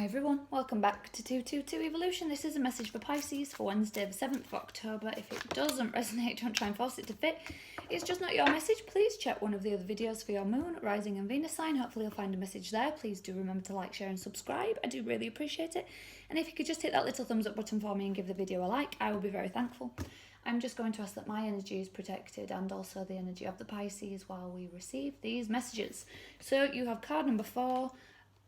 everyone, welcome back to 222 Evolution. This is a message for Pisces for Wednesday the 7th of October. If it doesn't resonate, don't try and force it to fit. It's just not your message. Please check one of the other videos for your moon, rising and Venus sign. Hopefully you'll find a message there. Please do remember to like, share and subscribe. I do really appreciate it. And if you could just hit that little thumbs up button for me and give the video a like, I will be very thankful. I'm just going to ask that my energy is protected and also the energy of the Pisces while we receive these messages. So you have card number 4,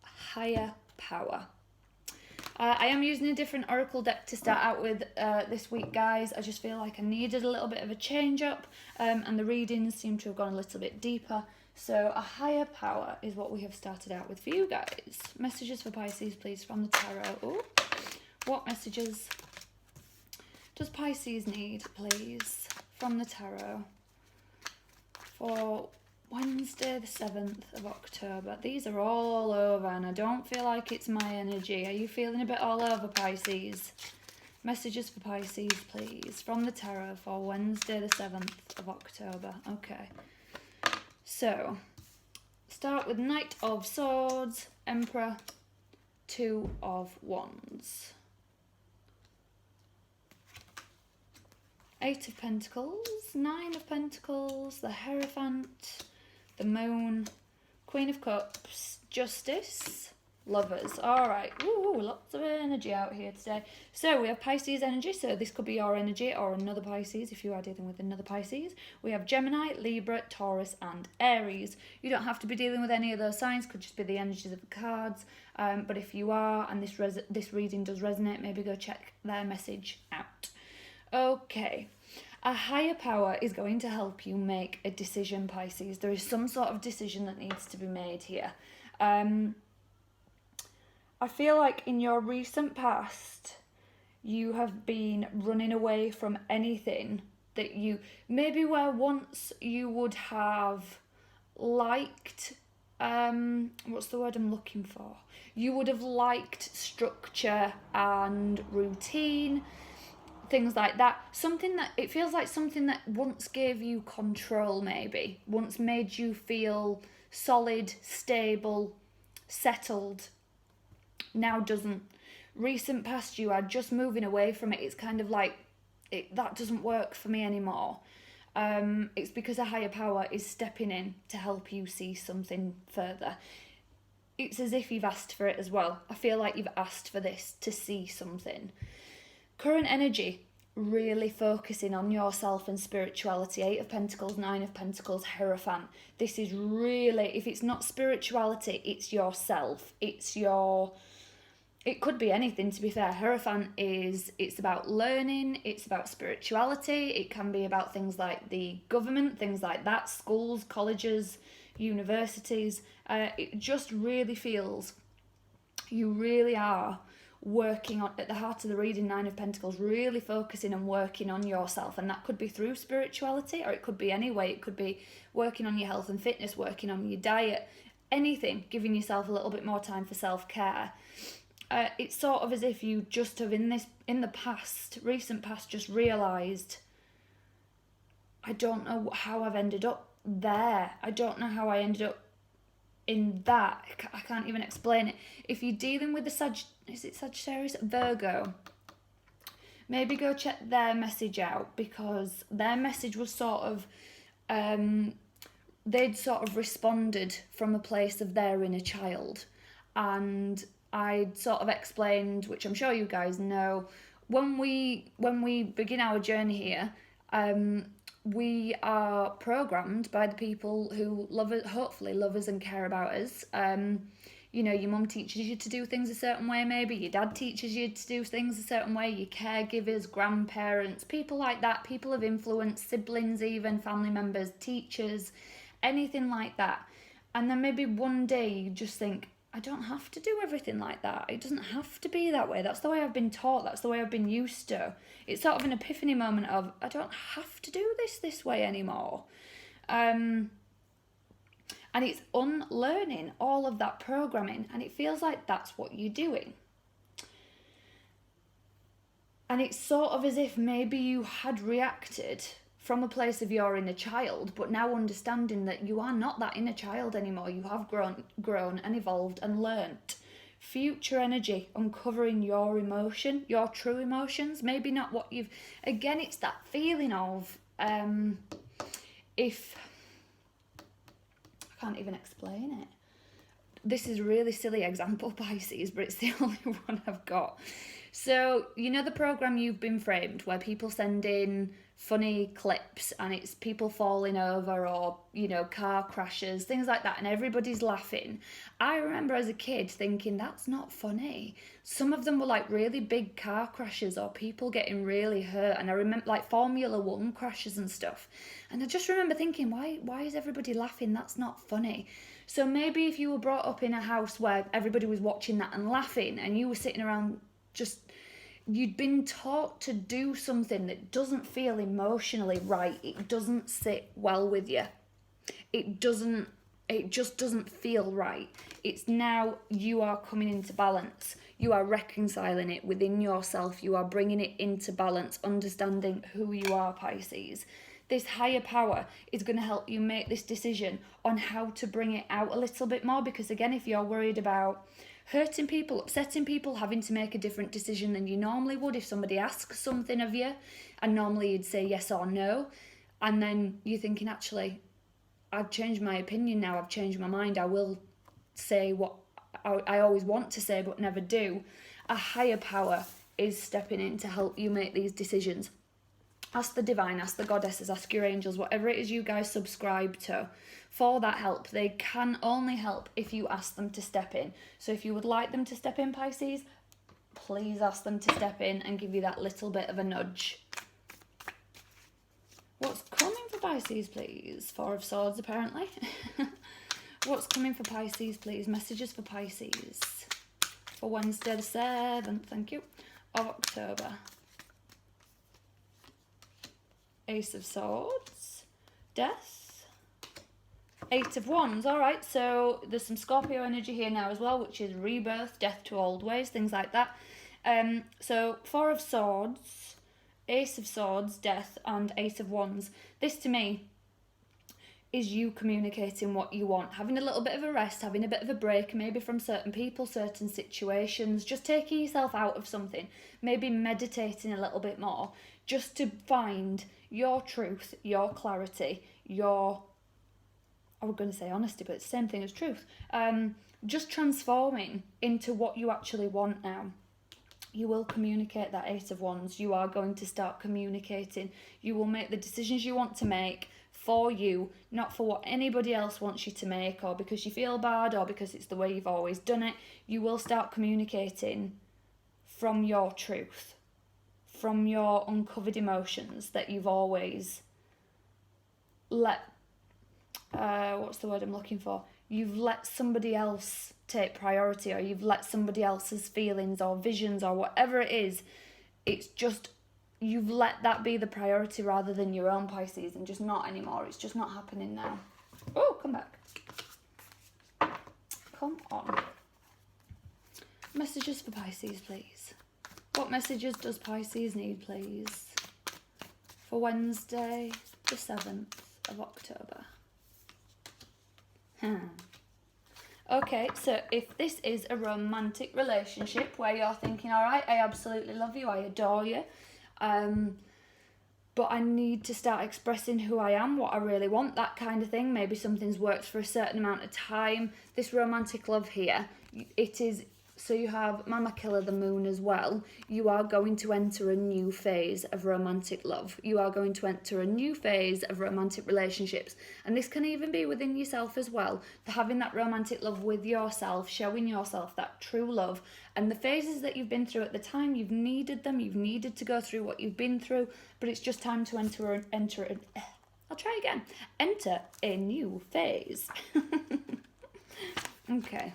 Higher Power. I am using a different oracle deck to start out with this week, guys. I just feel like I needed a little bit of a change up, and the readings seem to have gone a little bit deeper. So a higher power is what we have started out with for you guys. Messages for Pisces, please, from the tarot. Ooh. What messages does Pisces need, please, from the tarot for Wednesday the 7th of October? These are all over and I don't feel like it's my energy. Are you feeling a bit all over, Pisces? Messages for Pisces, please, from the tarot for Wednesday the 7th of October. Okay. So, start with Knight of Swords, Emperor, 2 of Wands. 8 of Pentacles, 9 of Pentacles, the Hierophant, the Moon, Queen of Cups, Justice, Lovers. Alright, lots of energy out here today. So we have Pisces energy, so this could be your energy or another Pisces if you are dealing with another Pisces. We have Gemini, Libra, Taurus and Aries. You don't have to be dealing with any of those signs, could just be the energies of the cards. But if you are and this reading does resonate, maybe go check their message out. Okay, a higher power is going to help you make a decision, Pisces. There is some sort of decision that needs to be made here. I feel like in your recent past, you have been running away from anything that you, maybe where once you would have liked, what's the word I'm looking for? You would have liked structure and routine, things like that. Something that, it feels like something that once gave you control, maybe. Once made you feel solid, stable, settled. Now doesn't. Recent past, you are just moving away from it. It's kind of like, that doesn't work for me anymore. It's because a higher power is stepping in to help you see something further. It's as if you've asked for it as well. I feel like you've asked for this to see something. Current energy, really focusing on yourself and spirituality. 8 of Pentacles, 9 of Pentacles, Hierophant. This is really, if it's not spirituality, it's yourself. It could be anything, to be fair. Hierophant it's about learning, it's about spirituality. It can be about things like the government, things like that, schools, colleges, universities. It just really feels you really are working on, at the heart of the reading, 9 of Pentacles, really focusing and working on yourself, and that could be through spirituality, or it could be any way. It could be working on your health and fitness, working on your diet, anything, giving yourself a little bit more time for self-care. It's sort of as if you just have in the past, recent past, just realised, I don't know how I've ended up there. I don't know how I ended up in that. I can't even explain it. If you're dealing with the is it Sagittarius? Virgo. Maybe go check their message out, because their message was sort of, they'd sort of responded from a place of their inner child. And I'd sort of explained, which I'm sure you guys know, when we begin our journey here, we are programmed by the people who love us, hopefully love us and care about us. You know, your mum teaches you to do things a certain way, maybe. Your dad teaches you to do things a certain way. Your caregivers, grandparents, people like that, people of influence, siblings even, family members, teachers, anything like that. And then maybe one day you just think, I don't have to do everything like that. It doesn't have to be that way. That's the way I've been taught. That's the way I've been used to. It's sort of an epiphany moment of, I don't have to do this way anymore. And it's unlearning all of that programming. And it feels like that's what you're doing. And it's sort of as if maybe you had reacted from a place of your inner child, but now understanding that you are not that inner child anymore. You have grown and evolved and learnt future energy, uncovering your emotion, your true emotions, maybe not what you've, again, it's that feeling of, if, I can't even explain it. This is a really silly example, Pisces, but it's the only one I've got. So, you know the program You've Been Framed, where people send in funny clips and it's people falling over or, you know, car crashes, things like that, and everybody's laughing. I remember as a kid thinking, that's not funny. Some of them were like really big car crashes or people getting really hurt, and I remember like Formula 1 crashes and stuff. And I just remember thinking, why is everybody laughing? That's not funny. So maybe if you were brought up in a house where everybody was watching that and laughing, and you were sitting around just, you'd been taught to do something that doesn't feel emotionally right. It doesn't sit well with you. It just doesn't feel right. It's now you are coming into balance. You are reconciling it within yourself. You are bringing it into balance, understanding who you are, Pisces. This higher power is going to help you make this decision on how to bring it out a little bit more, because again, if you're worried about hurting people, upsetting people, having to make a different decision than you normally would if somebody asks something of you, and normally you'd say yes or no, and then you're thinking, actually, I've changed my opinion now, I've changed my mind, I will say what I always want to say but never do. A higher power is stepping in to help you make these decisions. Ask the divine, ask the goddesses, ask your angels, whatever it is you guys subscribe to for that help. They can only help if you ask them to step in. So if you would like them to step in, Pisces, please ask them to step in and give you that little bit of a nudge. What's coming for Pisces, please? Four of Swords, apparently. What's coming for Pisces, please? Messages for Pisces for Wednesday the 7th, thank you, of October. Ace of Swords, Death, Eight of Wands. All right, so there's some Scorpio energy here now as well, which is rebirth, death to old ways, things like that. So Four of Swords, Ace of Swords, Death, and Eight of Wands. This to me is you communicating what you want, having a little bit of a rest, having a bit of a break, maybe from certain people, certain situations, just taking yourself out of something, maybe meditating a little bit more, just to find your truth, your clarity, your, I was going to say honesty, but it's the same thing as truth. Just transforming into what you actually want now. You will communicate that Eight of Wands. You are going to start communicating. You will make the decisions you want to make for you, not for what anybody else wants you to make, or because you feel bad, or because it's the way you've always done it. You will start communicating from your truth, from your uncovered emotions that you've always let, what's the word I'm looking for? You've let somebody else take priority, or you've let somebody else's feelings or visions or whatever it is. It's just, you've let that be the priority rather than your own, Pisces, and just not anymore. It's just not happening now. Oh, come back. Come on. Messages for Pisces, please. What messages does Pisces need, please? For Wednesday, the 7th of October. Okay, so if this is a romantic relationship where you're thinking, all right, I absolutely love you, I adore you, but I need to start expressing who I am, what I really want, that kind of thing. Maybe something's worked for a certain amount of time. This romantic love here, it is, so you have Mama Killer, the moon as well. You are going to enter a new phase of romantic love. You are going to enter a new phase of romantic relationships. And this can even be within yourself as well. Having that romantic love with yourself, showing yourself that true love. And the phases that you've been through at the time, you've needed them. You've needed to go through what you've been through. But it's just time to enter a new phase. Okay.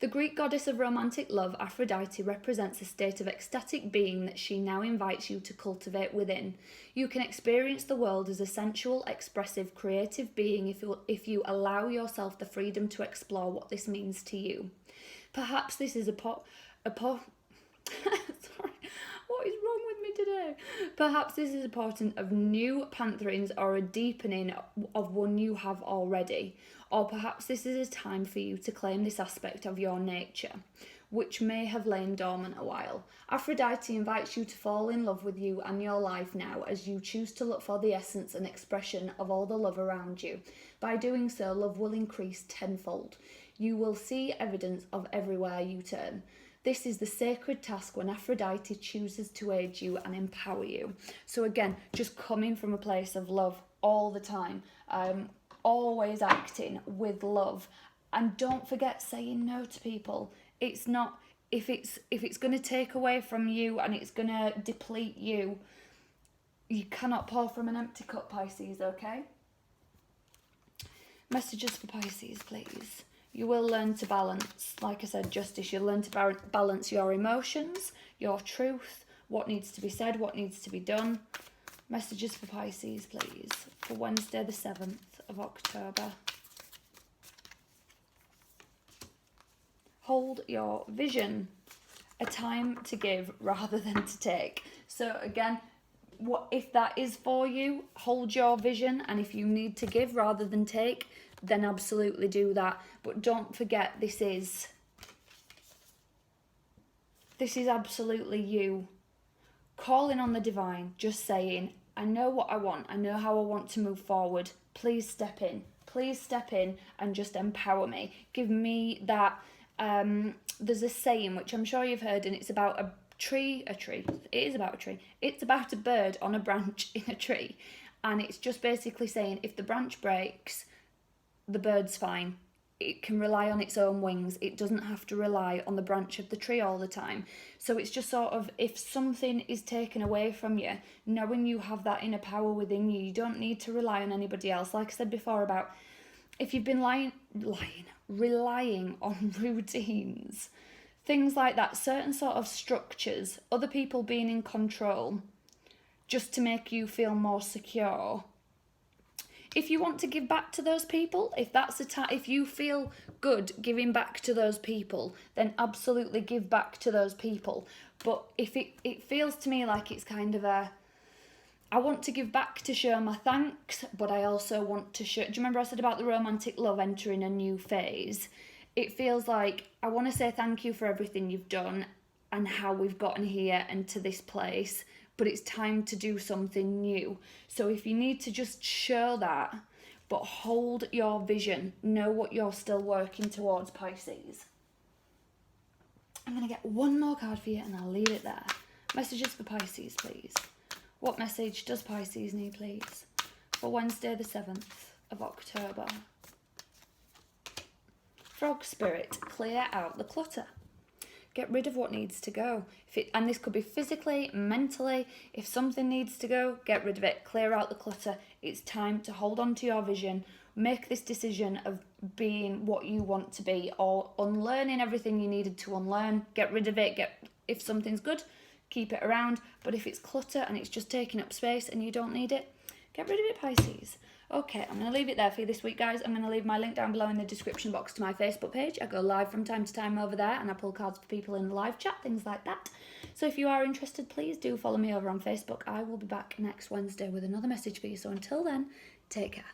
The Greek goddess of romantic love, Aphrodite, represents a state of ecstatic being that she now invites you to cultivate within. You can experience the world as a sensual, expressive, creative being if you allow yourself the freedom to explore what this means to you. Perhaps this is sorry, what is wrong with me today. Perhaps this is a portent of new pantherings or a deepening of one you have already. Or perhaps this is a time for you to claim this aspect of your nature, which may have lain dormant a while. Aphrodite invites you to fall in love with you and your life now as you choose to look for the essence and expression of all the love around you. By doing so, love will increase tenfold. You will see evidence of everywhere you turn. This is the sacred task when Aphrodite chooses to aid you and empower you. So again, just coming from a place of love all the time, always acting with love, and don't forget saying no to people. It's not, if it's going to take away from you and it's going to deplete you, you cannot pour from an empty cup, Pisces, okay? Messages for Pisces, please. You will learn to balance, like I said, justice. You'll learn to balance your emotions, your truth, what needs to be said, what needs to be done. Messages for Pisces, please, for Wednesday the 7th of October. Hold your vision. A time to give rather than to take. So again, what if that is for you, hold your vision, and if you need to give rather than take, then absolutely do that. But don't forget, this is absolutely you calling on the divine, just saying, I know what I want, I know how I want to move forward. Please step in and just empower me. Give me that. There's a saying which I'm sure you've heard, and it's about a tree. It is about a tree. It's about a bird on a branch in a tree, and it's just basically saying, if the branch breaks, the bird's fine. It can rely on its own wings. It doesn't have to rely on the branch of the tree all the time. So it's just sort of, if something is taken away from you, knowing you have that inner power within you, you don't need to rely on anybody else. Like I said before about, if you've been relying on routines, things like that, certain sort of structures, other people being in control, just to make you feel more secure. If you want to give back to those people, if that's the time, if you feel good giving back to those people, then absolutely give back to those people. But if it feels to me like it's kind of a, I want to give back to show my thanks, but I also want to show, do you remember I said about the romantic love entering a new phase? It feels like I want to say thank you for everything you've done and how we've gotten here and to this place, but it's time to do something new. So if you need to just show that, but hold your vision, know what you're still working towards, Pisces. I'm going to get one more card for you and I'll leave it there. Messages for Pisces, please. What message does Pisces need, please, for Wednesday the 7th of October? Frog spirit, clear out the clutter. Get rid of what needs to go. And this could be physically, mentally. If something needs to go, get rid of it. Clear out the clutter. It's time to hold on to your vision. Make this decision of being what you want to be, or unlearning everything you needed to unlearn. Get rid of it. If something's good, keep it around. But if it's clutter and it's just taking up space and you don't need it, get rid of it, Pisces. Okay, I'm going to leave it there for you this week, guys. I'm going to leave my link down below in the description box to my Facebook page. I go live from time to time over there, and I pull cards for people in the live chat, things like that. So if you are interested, please do follow me over on Facebook. I will be back next Wednesday with another message for you. So until then, take care.